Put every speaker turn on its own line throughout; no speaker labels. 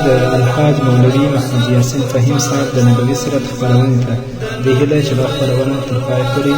د الحاج مولوي محمد یاسین فهیم صاحب د نبوي سیرت خپرونې ته د هیله چې دا خپرونه تر پای پورې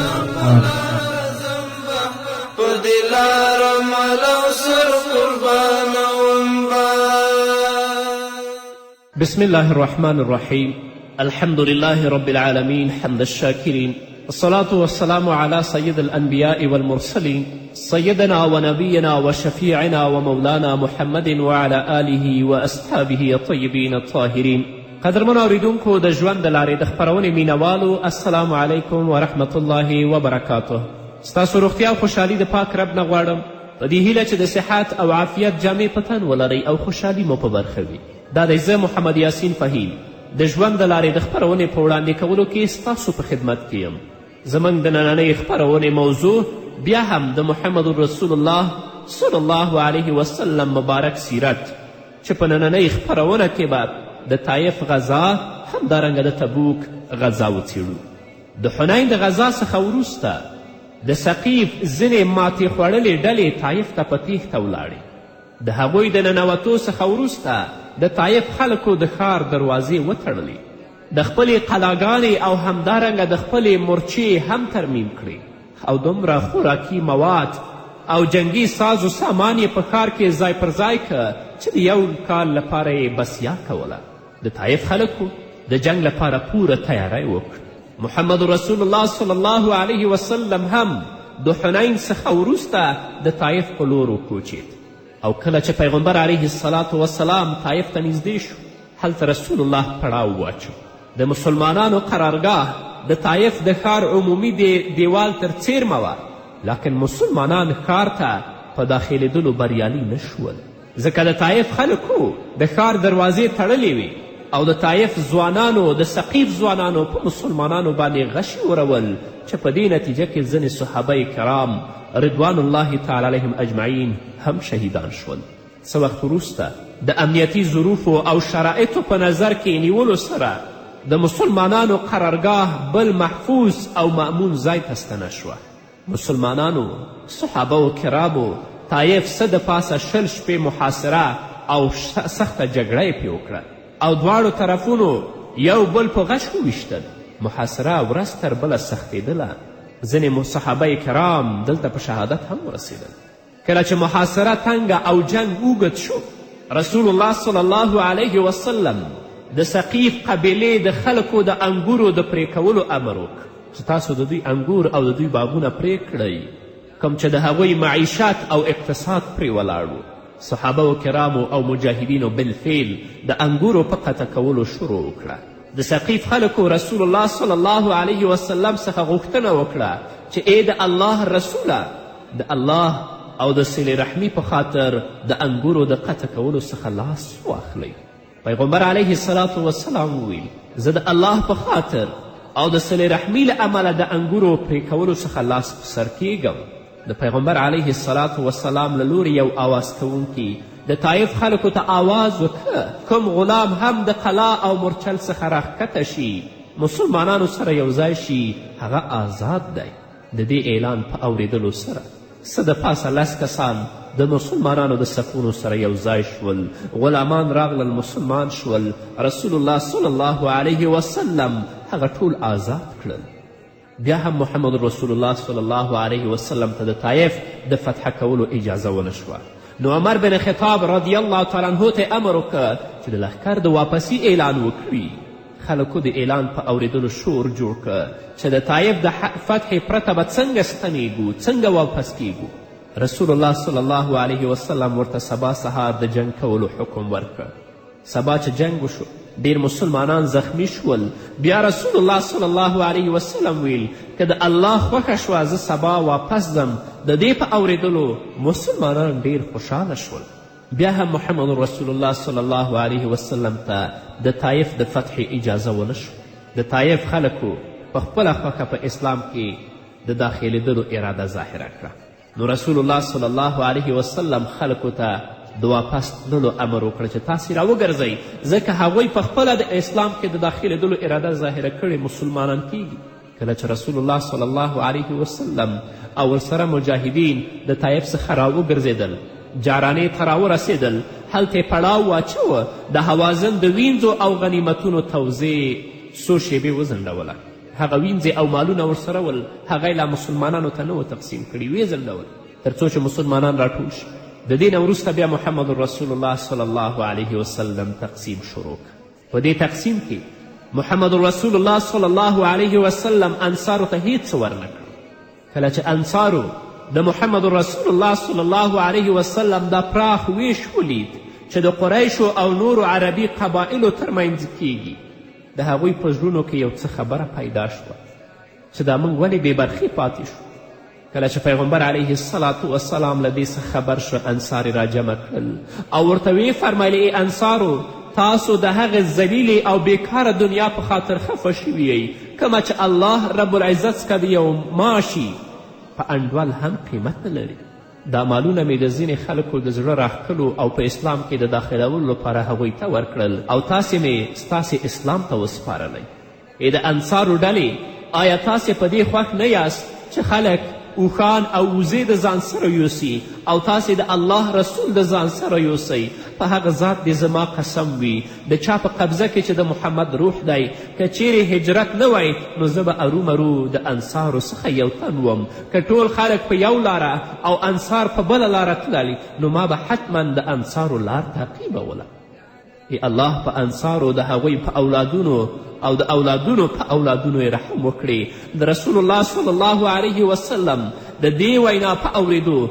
بسم الله الرحمن الرحيم. الحمد لله رب العالمين حمد الشاكرين، الصلاة والسلام على سيد الأنبياء والمرسلين سيدنا ونبينا وشفيعنا ومولانا محمد وعلى آله وأصحابه الطيبين الطاهرين. قدرمنو اوریدونکو د ژوند د لارې د خپرونې مینوالو، السلام علیکم ورحمة الله وبرکاته. ستاسو روغتیا او خوشحالي د پاک رب نه غواړم، په دې هیله چې د صحت او عافیت جامې په تن ولرئ او خوشحالي مو په برخه وي. دا دی زه محمد یاسین فهیم د ژوند د لارې د خپرونې په وړاندې کولو کې ستاسو په خدمت کې یم. زموږ د نننۍ خپرونې موضوع بیا هم د محمد رسول الله صلی الله علیه وسلم مبارک سیرت، چې په نننۍ خپرونه کې به د طایف غذا همدارنګه د تبوک غذا وڅیړو. د حنین د غذا څخه وروسته د ثقیف ځینې ماتې خوړلې ډلې طایف ته په تیښته ولاړې. د هغوی د ننوتو څخه وروسته د طایف خلکو د ښار دروازې وتړلې، د خپلې قلاګانې او همدارنګه د خپلې مورچې هم ترمیم کړې او دومره خوراکي مواد او جنگي ساز و سامان یې په ښار کې ځای پر ځای که چې د یو کال لپاره یې بسیا کوله. د طایف خلکو د جنگ لپاره پوره تیاری وکړ. محمد رسول الله صلی الله علیه وسلم هم د حنین څخه وروسته د طایف په لور وکوچید او کله چې پیغمبر علیه الصلاة وسلام طایف ته نږدې شو، هلته رسول الله پړاو واچو. د مسلمانانو قرارګاه د طایف د ښار عمومي دیوال تر څیرمه وه، لکن مسلمانان ښار ته په داخلېدلو بریالي نه شول، ځکه د طایف خلکو د ښار دروازې تړلې وې او د طایف ځوانانو د ثقیف ځوانانو په مسلمانانو باندې غشي ورول، چې په دې نتیجه کې ځینې صحابه کرام رضوان الله تعالی علیهم اجمعین هم شهیدان شول. څه وخت وروسته د امنیتي ظروفو او شرایطو په نظر کې نیولو سره د مسلمانانو قرارګاه بل محفوظ او مأمون ځای ته ستنه شوه. مسلمانانو صحابه و کرامو طایف څه د پاسه 20 شپې محاصره او سخته جګړه یې پرې وکړه او دواړو طرفونو یو بل په غش وویشتل. محاصره ورځ تر بله سختېدله. ځینې صحابه کرام دلته په شهادت هم ورسېدل. کله چې محاصره تنګه او جنگ اوږد شو، رسول الله صلی الله علیه وسلم د ثقیف قبیلې د خلکو د انګورو د پرې کولو امر وکړ چې تاسو د دوی انګور او د دوی باغونه پرې کړئ، کوم چې د هغوی معیشت او اقتصاد پرې ولاړ و. صحابه و کرامو او مجاهدینو بالفعل د انګورو په قطع کولو شروع وکړه. د ثقیف خلکو رسول الله صلی الله علیه وسلم څخه غوښتنه وکړه چې ای د الله رسوله، د الله او د صلې رحمي په خاطر د انګورو د قطع کولو څخه لاس واخلئ. پیغمبر علیه الصلاة وسلام وویل زه د الله په خاطر او د صلې رحمي له امله د انګورو پرې کولو څخه لاس په سر کیږم. د پیغمبر علیه الصلاة وسلام له لورې یو آواز کوونکي د طایف خلکو ته آواز وکړه کوم غلام هم د قلا او مورچل څخه راښکته شي مسلمانانو سره یو ځای شي هغه آزاد دی. د دې اعلان په اورېدلو سره څه د پاسه 10 کسان د مسلمانانو د صفونو سره یو ځای شول. غلامان راغلل، مسلمان شول. رسول الله صلی الله علیه وسلم هغه ټول آزاد کړل. بیا هم محمد رسول الله صلی الله علیه وسلم ته د طایف د فتح کولو اجازه ونه شوه. نو عمر بن خطاب رضی الله تعالی عنه ته امر وکړه چې د لښکر د واپسي اعلان وکړي. خلکو د اعلان په اورېدلو شور جوړ کړه چې د طایف د فتح پرته به څنګه ستنیږو، څنګه واپس کیږو. رسول الله صلی الله علیه وسلم ورته سبا سهار د جنگ کولو حکم ورکړ. سبا چې جنگ وشو، ډیر مسلمانان زخمی شول. بیا رسول الله صلی الله علیه وسلم ویل که د الله خوښه شوه زه سبا واپس ځم. د دې په اورېدلو مسلمانان ډیر خوشحاله شول. بیا هم محمد رسول الله صلی الله علیه وسلم ته د طایف د فتح اجازه ونه شو. د طایف خلکو په خپله خوښه په اسلام کې د داخلېدلو اراده ظاهره کړه. نو رسول الله صلی الله علیه وسلم خلکو ته د واپس تللو امر وکړه چې تاسې راوګرځئ، ځکه هغوی په خپله د اسلام کې د داخلېدلو اراده ظاهره کړې مسلمانان کیږي. کله چې رسول الله صلی الله علیه وسلم او ورسره مجاهدین د طایف څخه راوګرځېدل، جارانې ته راورسېدل. هلته یې پړاو واچوه. د هوازن د وینځو او غنیمتونو توزیع څو شیبې وځنډوله. هغه وینځې او مالونه ورسره ول هغه یې لا مسلمانانو ته نه و تقسیم کړي، ویې ځنډول تر څو چې مسلمانان راټول شي. د دې نه وروسته بیا محمد رسول الله صلی الله علیه وسلم تقسیم شروع کړ. په دې تقسیم کې محمد رسول الله صلی الله علیه وسلم انصارو ته هیڅ ورنه کړ. کله چې انصارو د محمد رسول الله صلی الله علیه وسلم دا پراخ ویش ولید چې د قریشو او نورو عربي قبایلو ترمنځ کیږي، د هغوی په زړونو کې یو څه خبره پیدا شوه چې دا موږ ولې بې برخې پاتې شو. کله چې پیغمبر علیه الصلاة والسلام له دې څه خبر شو، انصار یې راجمع کړل او ورته ویې فرمیل ای انصارو، تاسو د هغې ذلیلې او بیکاره دنیا په خاطر خفه شوي یئ کومه چې الله رب العزت څخه د یو ماشي په انډول هم قیمت نه لري. دا مالونه مې د ځینې خلکو د زړه راښکلو او په اسلام کې د داخلولو لپاره هغوی ته ورکړل او تاسې مې ستاسې اسلام ته وسپارلی. ای د انصارو ډلې، آیا تاسې په دې خوښ نه یاست چې خلک اوښان او وزې د ځان سره یوسي او تاسې د الله رسول د ځان سره یوسئ؟ په هغه ذات دې زما قسم وي د چا په قبضه کې چې د محمد روح دی، که چیرې هجرت نه وی نو زه به ارومرو د انصارو څخه یو تن وم. که ټول خلک په یو لاره او انصار په بله لاره تلل نو ما به حتما د انصارو لار تعقیبوله. ای الله په انصارو د هغوی په اولادونو او د اولادونو په اولادونو یې رحم وکړي. د رسول الله صلی الله علیه وسلم د دې وینا په اورېدو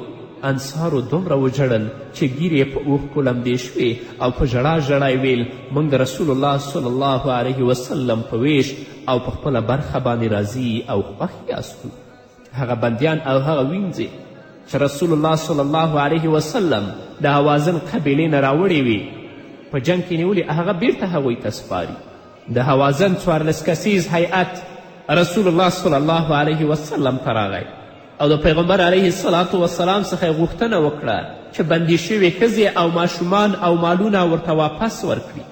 انصارو دومره وژړل چې ګیرې په اوښکو لمدې شوې او په ژړا ژړا یې ویل موږ د رسول الله صلی الله علیه وسلم په ویش او په خپله برخه باندې راضي او خوښ یاستو. هغه بندیان او هغه وینځې چې رسول الله صلی الله علیه وسلم د هوازن قبیلې نه راوړې وي په جنګ کې نیولې، هغه بیرته هغوی ته سپاري. د هوازن 14 کسیز هیئت رسول الله صلی الله علیه وسلم ته راغی او د پیغمبر علیه الصلاة والسلام څخه یې غوښتنه وکړه چې بندي شوې ښځې او ماشومان او مالونه ورته واپس ورکړي.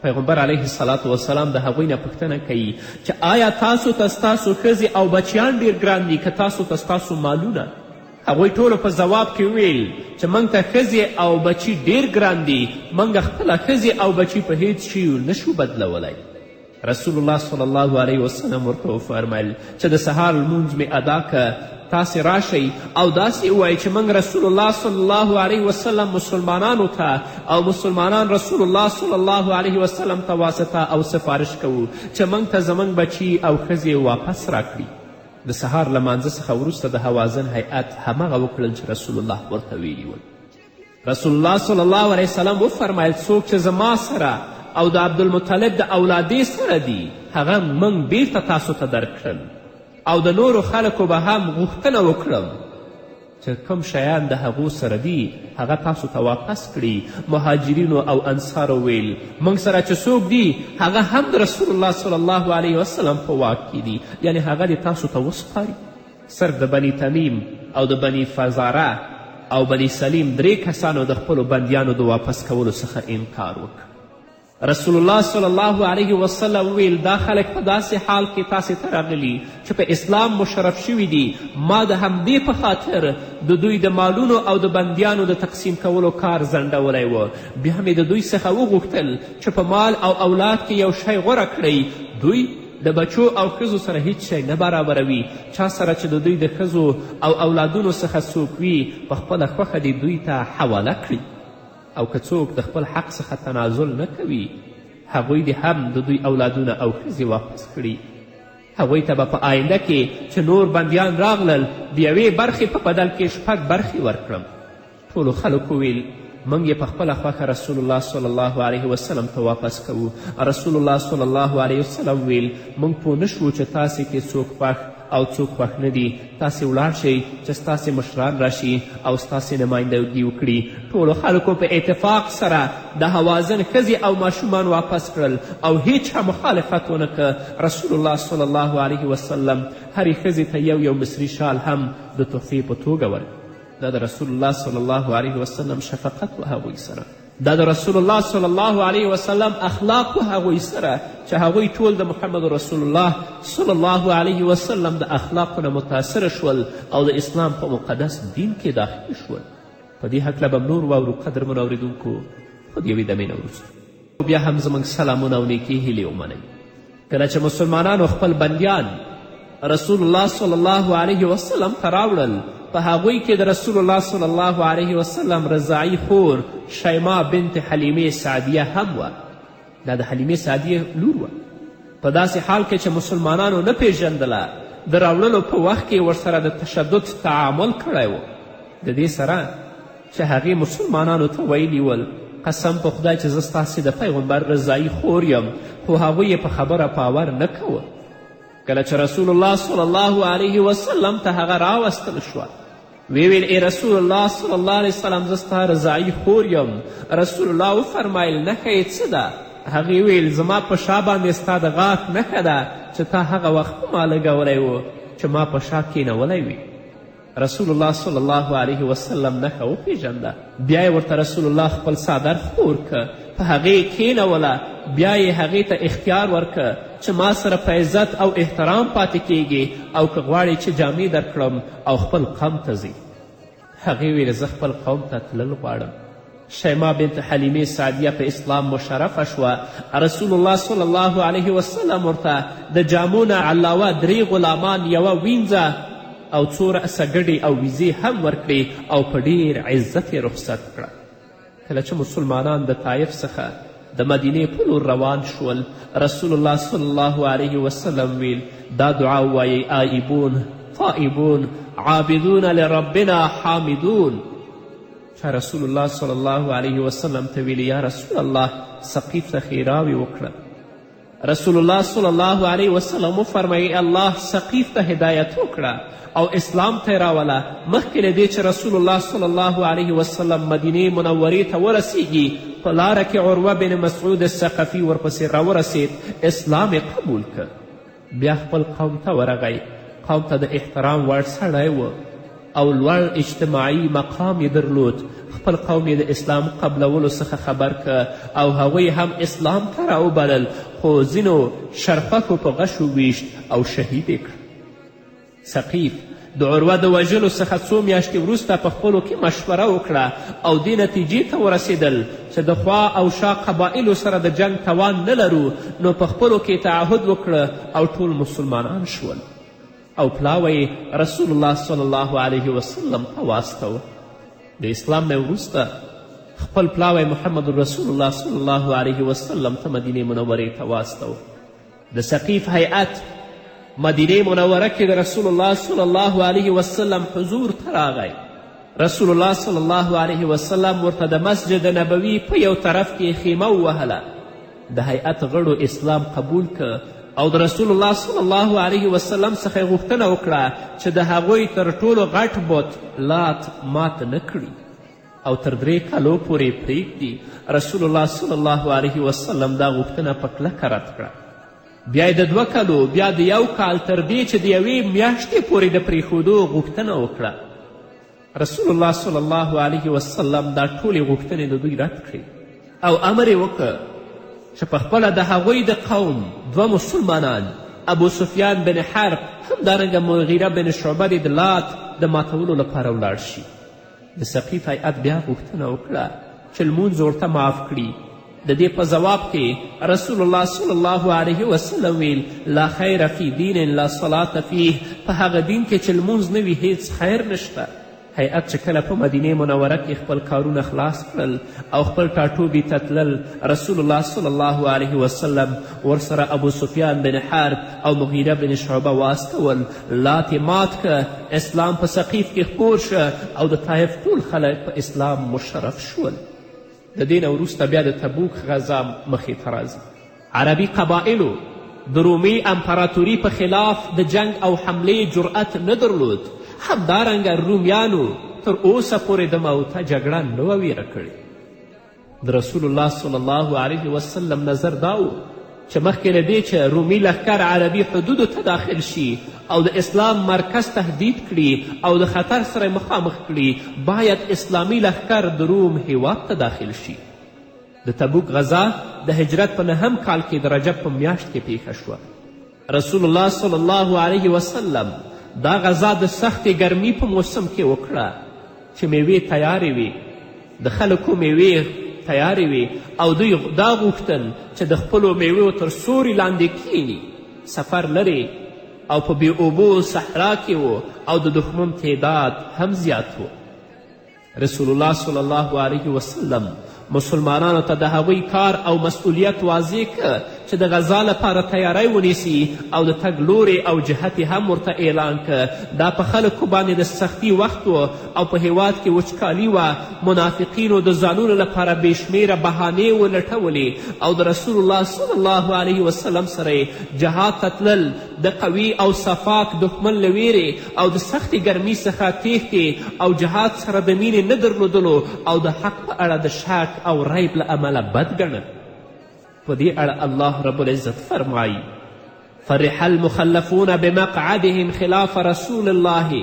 پیغمبر علیه الصلاة والسلام د هغوی نه پوښتنه کوي چې آیا تاسو ته ستاسو ښځې او بچیان ډېر ګران دي که تاسو ته ستاسو مالونه؟ هغوی ټولو په ځواب کې ویل چې موږ ته ښځې او بچي ډېر ګران دي، موږ خپله ښځې او بچي په هیڅ شي نشو بدلولی. رسول الله صلی الله علیه وسلم ورته وفرمیل چې د سهار لمونځ مې ادا که، تاسې راشئ او داسې ووایئ چې موږ رسول الله صلی الله علیه وسلم مسلمانانو ته او مسلمانان رسول الله صلی الله علیه وسلم ته واسطه او سفارش کوو چې موږ ته زموږ بچي او ښځې واپس راکړي. د سهار لمانځه څخه وروسته د هوازن هیئت همغه وکړل چې رسول الله ورته ویلي ول. رسول الله صلی الله علیه وسلم وفرمیل څوک چې زما سره او د عبدالمطلب د اولادې سره دي هغه موږ بیرته تاسو ته درکړل او د نورو خلکو به هم غوښتنه وکړم چې کوم شیان د هغو سره دي هغه تاسو ته واپس کړي. مهاجرینو او انصارو ویل موږ سره چې څوک دي هغه هم د رسول الله صلی الله علیه وسلم په واک کې دي، یعنی هغه دې تاسو ته وسپاري. صرف د بني تمیم او د بني فزاره او بني سلیم 3 کسانو د خپلو بندیانو د واپس کولو څخه انکار وکړ. رسول الله صلی الله علیه وسلم ویل دا خلک په داسې حال کې تاسې ته راغلي چې په اسلام مشرف شوي دي. ما د همدې په خاطر د دوی د مالونو او د بندیانو د تقسیم کولو کار ځنډولی و. بیا مې د دوی څخه وغوښتل چې په مال او اولاد کې یو شی غوره کړئ. دوی د بچو او ښځو سره هیڅ شی نه برابروي. چا سره چې د دوی د ښځو او اولادونو څخه څوک وي په خپله خوښه دې دوی ته حواله کړي، او که څوک د خپل حق څخه تنازل نه کوي هغوی دې هم د دوی اولادونه او ښځې واپس کړي. هغوی ته به په آینده کې چې نور بندیان راغلل د یوې برخې په بدل کې 6 برخې ورکړم. ټولو خلکو ویل موږ یې په خپله خوښه رسول الله صلی الله علیه وسلم ته واپس کوو. رسول الله صلی الله علیه وسلم ویل موږ پوه نه شوو چې تاسې کې څوک خوښ او څوک خوښ نه دي. تاسې ولاړ شئ چې ستاسې مشران راشي او ستاسې نمایندګي وکړي. ټولو خلکو په اتفاق سره د هوازن ښځې او ماشومان واپس کړل او هیچ هم مخالفت ونه که. رسول الله صلی الله علیه وسلم هرې ښځې ته یو مصري شال هم د تحفې په توګه ورکړ. دا د رسول الله صلی الله علیه وسلم شفقت و هغوی سره. دا د رسول الله صلی الله علیه وسلم اخلاق و هغوی سره چې هغوی ټول د محمد رسول الله صلی الله علیه وسلم د اخلاقو نه متاثره شول او د اسلام په مقدس دین کې داخل شول. په دې هکله به نور واورو قدرمنو اورېدونکو خو د یوې دمې نه وروسته بیا هم زموږ سلامونه او نیکې هیلې ومنئ. کله چې مسلمانانو خپل بندیان رسول الله صلی الله علیه وسلم ته راوړل، په هغوی کې د رسول الله صلی الله علیه وسلم رضاعي خور شیما بنت حلیمې سعدیه هم وه. دا د حلیمې سعدیه لور وه. په داسې حال کې چې مسلمانانو نه پیژندله، د راوړلو په وخت کې ورسره د تشدد تعامل کړی و. د دې سره چې هغې مسلمانانو ته ویلي ول قسم په خدای چې زه ستاسې د پیغمبر رضاعي خور یم، خو هغوی یې په خبره باور نه کوه. کله چې رسول الله صلی الله علیه وسلم ته هغه راوستل شوه، ویل ای رسول الله صلی الله علیه وسلم زه ستا رضاعي خور یم. رسول الله وفرمیل نښه یې څه ده؟ هغې ویل زما په شا باندې ستا د غاښ نښه ده چې تا هغه وخت په ما لګولی و چې ما په شا کینولی وي. رسول الله صلی الله علیه وسلم نښه وپیژنده. بیا یې ورته رسول الله خپل څادر خور که، په هغې کینوله. بیا یې هغې ته اختیار ورکه چې ما سره په عزت او احترام پاتې کیږي او که غواړې چې جامې درکړم او خپل قوم ته ځي. هغې ویل زه خپل قوم ته تلل غواړم. شیما بنت حلیمې سعدیه په اسلام مشرفه شوه. رسول الله صلی الله علیه وسلم ورته د جامو نه علاوه 3 غلامان، یوه وینځه او 2 رأسه او ویزې هم ورکړې او په ډیر عزت یې رخصت کړه. کله چې مسلمانان د طایف څخه د مدینې په لور روان شول، رسول الله صلی الله علیه وسلم ویل دا دعا ووایئ آئبون طائبون عابدون لربنا حامدون. چې رسول الله صلی الله علیه وسلم ته ویل یا رسول الله ثقیف ته ښېراوې وکړه. رسول الله صلی الله علیه وسلم وفرمیل الله ثقیف ته هدایت وکړه او اسلام ته یې راوله. مخکې له دې چې رسول الله صلی الله علیه وسلم مدینې منورې ته ورسیږي، په لاره کې عروه بن مسعود الثقفي ورپسې راورسید، اسلام یې قبول که. بیا خپل قوم ته ورغی. قوم ته د احترام وړ سړی و او لوړ اجتماعي مقام یې درلود. خپل قوم یې د اسلام قبلولو څخه خبر که او هغوی هم اسلام ته راوبلل، خو ځینو شرفکو په غشو ویشت او شهید یې کړ. ثقیف د عروه د وژلو څخه 2 میاشتې وروسته په خپلو کې مشوره وکړه او دې نتیجې ته ورسېدل چې د خوا او شا قبایلو سره د جنگ توان نه لرو، نو په خپلو کې تعهد وکړه او ټول مسلمانان شول. او پلاوی رسول الله صلی الله علیه وسلم ته واستوه. د اسلام نه وروسته خپل پلاوی محمد رسول الله صلی الله علیه وسلم ته مدینې منورې ته واستوه. د ثقیف هیئت مدینې منوره کې د رسول الله صلی الله علیه وسلم حضور ته راغی. رسول الله صلی الله علیه وسلم ورته د مسجد نبوي په یو طرف کې خیمه ووهله. د هیئت غړو اسلام قبول که او د رسول الله صلی الله علیه وسلم څخه یې غوښتنه وکړه چې د هغوی تر ټولو غټ بت لات مات نه کړي او تر 3 کالو پورې پرېږدي. رسول الله صلی الله علیه وسلم دا غوښتنه په کلکه رد کړه. بیا یې د 2 کالو، بیا د 1 کال، تر دې چې د 1 میاشتې پورې د پرېښودو غوښتنه وکړه. رسول الله صلی الله علیه وسلم دا ټولې غوښتنې د دوی رد کړې او امر یې وکړ چې پخپله د هغوی د قوم 2 مسلمانان، ابو سفیان بن حرب همدارنګه مغیره بن شعبه د لات د ماتولو لپاره ولاړ شي. د ثقیف هیئت بیا غوښتنه وکړه چې لمونځ ورته معاف کړي. د دې په ځواب کې رسول الله صلی الله علیه وسلم ویل لا خیر فی دین لا صلاة فیه، په هغه دین کې چې لمونځ نه وي هیڅ خیر نشته. هیئت چې کله په مدینې منوره کې خپل کارونه خلاص کړل او خپل ټاټوبي ته تلل، رسول الله صلی الله علیه وسلم ورسره ابو سفیان بن حرب او مغیره بن شعبه واستول. لات مات که، اسلام په ثقیف کې خپور شه او د طایف ټول خلک په اسلام مشرف شول. د دې نه وروسته بیا د تبوک غزا مخې ته راځي. عربي قبایلو د رومي امپراتوري په خلاف د جنگ او حملې جرأت نه درلود. همدارنګه رومیانو تر اوسه پورې د موته جګړه نه وه ویره کړې. د رسول الله صلی الله علیه وسلم نظر دا و چې مخکې له دې چې رومي لښکر عربي حدودو ته داخل شي او د اسلام مرکز تهدید کړي او د خطر سره مخامخ کړي، باید اسلامي لښکر د روم هیواد ته داخل شي. د تبوک غزا د هجرت په 9 کال کې د رجب په میاشت کې پیښه شوه. رسول الله صلی الله علیه وسلم دا غزا د سختې ګرمي په موسم کې وکړه. چې میوې تیارې وي، د خلکو میوې تیارې وي او دوی دا غوښتل چې د خپلو میوو تر سوري لاندې کینی. سفر لرې او په بې اوبو صحرا کې و او د دښمن تعداد هم زیات و. رسول الله صلی الله علیه وسلم مسلمانانو ته د هغوی کار او مسئولیت واضح که چې د غذا لپاره تیاری ونیسي او د تګ لورې او جهت یې هم ورته اعلان که. دا په خلکو باندې د سختي وخت و او په هیواد کې وچکالي وه. منافقینو د ځانونو لپاره بې شمیره بهانې ولټولې او د رسول الله صلی الله علیه وسلم سره جهاد ته تلل د قوي او صفاک دښمن له ویرې او د سختې ګرمۍ څخه تیښتې او جهاد سره د مینې نه درلودلو او د حق په اړه د شک او ریب له امله بد ګڼل. په دې اړه الله رب العزت فرمایي: فرح المخلفون بمقعدهم خلاف رسول الله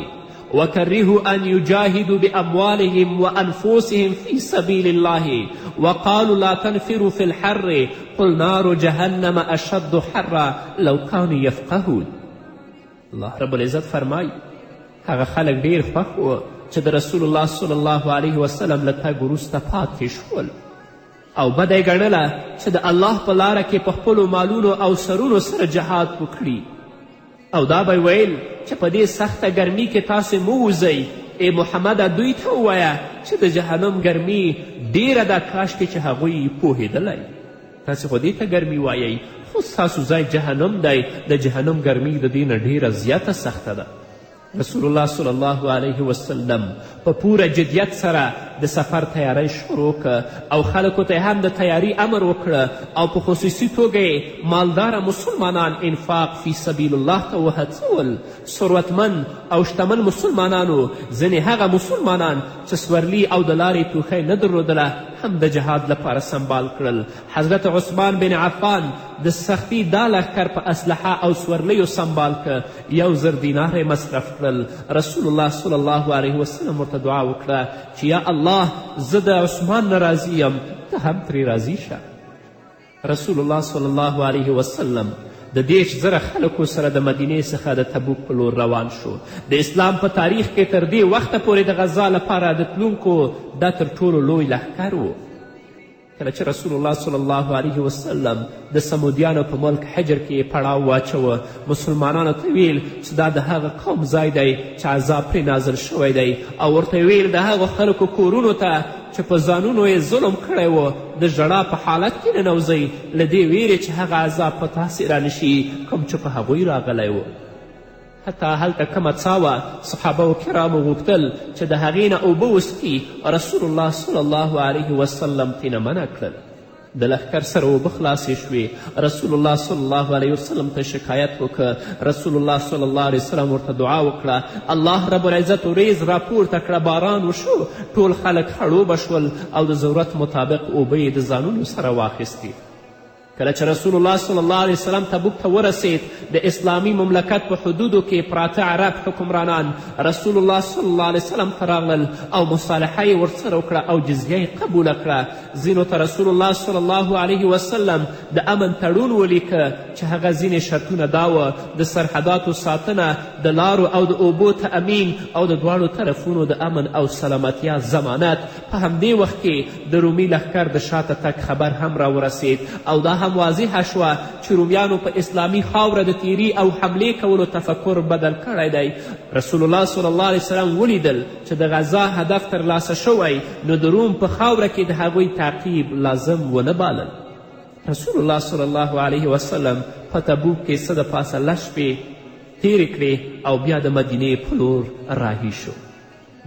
وكرهوا أن يجاهدوا بأموالهم وأنفسهم في سبيل الله وقالوا لا تنفروا في الحر قل نار جهنم أشد حرا لو كانوا يفقهون. الله رب العزت فرمایي هغه خلک ډیر خوښ وه چې د رسول الله صلی الله علیه وسلم له تګ وروسته پاتې شول او بده یې ګڼله چې د الله په لاره کې په خپلو مالونو او سرونو سره جهاد وکړي او دا به ویل چې په دې سخته ګرمي کې تاسې مه وځئ. ای محمده دوی ته ووایه چې د جهنم ګرمي ډیره ده، کاشکې چې هغوی پوهېدلی. تاسې خو دې ته ګرمي وایئ خو ستاسو ځای جهنم دی. د جهنم ګرمي د دې نه ډیره زیاته سخته ده. رسول الله صلی الله علیه وسلم په پوره جدیت سره د سفر تیاری شروع که او خلکو ته هم د تیاری امر وکړه او په خصوصي توګه یې مالداره مسلمانان انفاق فی سبیل الله ته وهڅول. ثروتمند او شتمن مسلمانانو ځینې هغه مسلمانان چې سورلي او د لارې توښی نه درلودله هم د جهاد لپاره سنبال کړل. حضرت عثمان بن عفان د سختي دا لښکر په اسلحه او سورلیو سنبال که. 1000 دیناره مصرف کړل. رسول الله صلی الله علیه وسلم ورته دعا وکړه چې یا الله زه د عثمان نه راضي یم، ته هم ترې راضي شه. رسول الله صلی الله علیه وسلم د 10,000 خلکو سره د مدینې څخه د تبوک په لور روان شو. د اسلام په تاریخ کې تر دې وخته پورې د غزا لپاره د تلونکو دا تر ټولو لوی لښکر و. کله چې رسول الله صلی الله علیه وسلم د سمودیانو په ملک حجر کې پړاو واچوه، مسلمانانو ته ویل چې دا د هغه قوم ځای دی چې عذاب پرې نازل شوی دی او ورته ویل د هغو خلکو کورونو ته چې په ځانونو یې ظلم کړی و د ژړا په حالت کې ننوځئ له دې ویرې چې هغه عذاب په تاسې رانشي کوم چې په هغوی راغلی و. حتی هلته کومه څا وه صحابه کرامو غوښتل چې د هغې نه اوبه وڅښي، رسول الله صلی الله علیه وسلم ترېنه منع کړل. د لښکر سره اوبه خلاصې شوې. رسول الله صلی الله علیه وسلم ته شکایت وکړه. رسول الله صلی الله علیه وسلم ورته دعا وکړه. الله رب العزت وریځ راپورته کړه، باران وشو، ټول خلک خړوبه شول او د ضرورت مطابق اوبه یې د ځانونو سره واخیستې. کله چې رسول الله صلی الله علیه وسلم تبوک ته ورسید د اسلامي مملکت په حدودو کې پراته عرب حکمرانان رسول الله صلی الله علیه وسلم ته راغلل او مصالحه یې ورسره وکړه او جزیه یې قبوله کړه. ځینو ته رسول الله صلی الله علیه وسلم د امن تړون ولیکه چې هغه ځینې شرطونه دا وه: د سرحداتو ساتنه، د لارو او د اوبو تأمین او د دواړو طرفونو د امن او سلامتیا ضمانت. په همدې وخت کې د رومي لښکر د شاته تګ خبر هم راورسید او دا هم واضحه شوه چې رومیانو په اسلامي خاوره د تیری او حملې کولو تفکر بدل کړی دی. رسول الله صلی الله علیه وسلم ولیدل چې د غزا هدف ترلاسه شوی، نو د روم په خاوره کې د هغوی تعقیب لازم ونه بالل. رسول الله صلی الله علیه وسلم په تبوک کې څه د پاسه 10 شپې تیرې کړې او بیا د مدینې په لور راهي شو.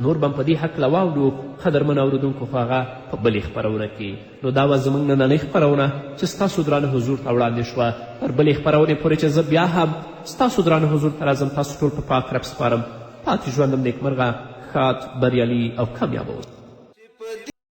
نور به په دې هکله واورو قدرمن اورېدونکو خو هغه په بلې خپرونه کې. نو دا وه زموږ نننۍ خپرونه چې ستاسو درانه حضور ته وړاندې شوه. تر بلې خپرونې پورې چې زه بیا هم ستاسو درانه حضور ته راځم، تاسو ټول په پاک رب سپارم. پاتې ژوندم نیکمرغه، ښاد، بریالي او کامیابه